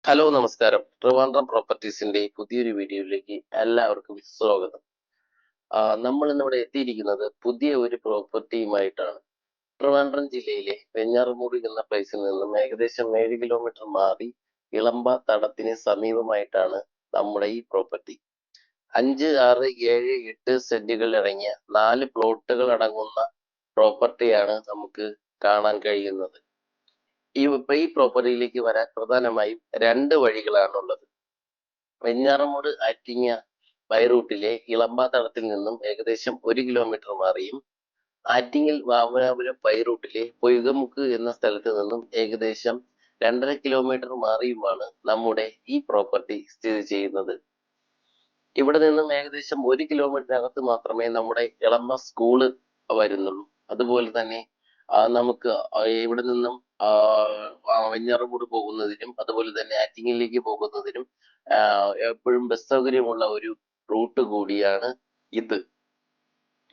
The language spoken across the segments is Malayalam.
ഹലോ നമസ്കാരം. ട്രിവാൻഡ്രം പ്രോപ്പർട്ടീസിന്റെ പുതിയൊരു വീഡിയോയിലേക്ക് എല്ലാവർക്കും സ്വാഗതം. നമ്മൾ ഇന്നിവിടെ എത്തിയിരിക്കുന്നത് പുതിയ ഒരു പ്രോപ്പർട്ടിയുമായിട്ടാണ്. ട്രിവാൻഡ്രം ജില്ലയിലെ വെഞ്ഞാറമൂട് എന്ന പ്ലേസിൽ നിന്നും ഏകദേശം 7 കിലോമീറ്റർ മാറി ഇളമ്പ തടത്തിന് സമീപമായിട്ടാണ് നമ്മുടെ ഈ പ്രോപ്പർട്ടി. 5, 6, 7, 8 സെന്റുകൾ അടങ്ങിയ 4 പ്ലോട്ടുകൾ അടങ്ങുന്ന പ്രോപ്പർട്ടിയാണ് നമുക്ക് കാണാൻ കഴിയുന്നത്. ഈ പ്രോപ്പർട്ടിയിലേക്ക് വരാൻ പ്രധാനമായും 2 വഴികളാണുള്ളത്. വെഞ്ഞാറമൂട് ആറ്റിങ്ങ ബൈ റൂട്ടിലെ ഇളമ്പ തടത്തിൽ നിന്നും ഏകദേശം 1 കിലോമീറ്റർ മാറിയും ആറ്റിങ്ങൽ വാമനാപുരം ബൈ റൂട്ടിലെ പൊയ്കമുക്ക് എന്ന സ്ഥലത്ത് നിന്നും ഏകദേശം 2.5 കിലോമീറ്റർ മാറിയുമാണ് നമ്മുടെ ഈ പ്രോപ്പർട്ടി സ്ഥിതി ചെയ്യുന്നത്. ഇവിടെ നിന്നും ഏകദേശം 1 കിലോമീറ്ററിനകത്ത് മാത്രമേ നമ്മുടെ ഇളമ്പ സ്കൂള് വരുന്നുള്ളൂ. അതുപോലെ തന്നെ നമുക്ക് ഇവിടെ നിന്നും വെഞ്ഞാറമൂട് പോകുന്നതിനും അതുപോലെ തന്നെ ആറ്റിങ്ങലിലേക്ക് പോകുന്നതിനും എപ്പോഴും ബസ് സൗകര്യമുള്ള ഒരു റൂട്ട് കൂടിയാണ് ഇത്.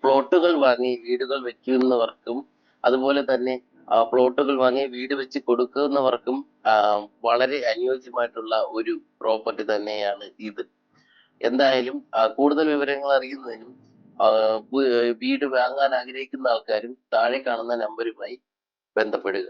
പ്ലോട്ടുകൾ വാങ്ങി വീടുകൾ വെക്കുന്നവർക്കും അതുപോലെ തന്നെ പ്ലോട്ടുകൾ വാങ്ങി വീട് വെച്ച് കൊടുക്കുന്നവർക്കും വളരെ അനുയോജ്യമായിട്ടുള്ള ഒരു പ്രോപ്പർട്ടി തന്നെയാണ് ഇത്. എന്തായാലും കൂടുതൽ വിവരങ്ങൾ അറിയുന്നതിനും വീട് വാങ്ങാൻ ആഗ്രഹിക്കുന്ന ആൾക്കാരും താഴെ കാണുന്ന നമ്പരുമായി ബന്ധപ്പെടുക.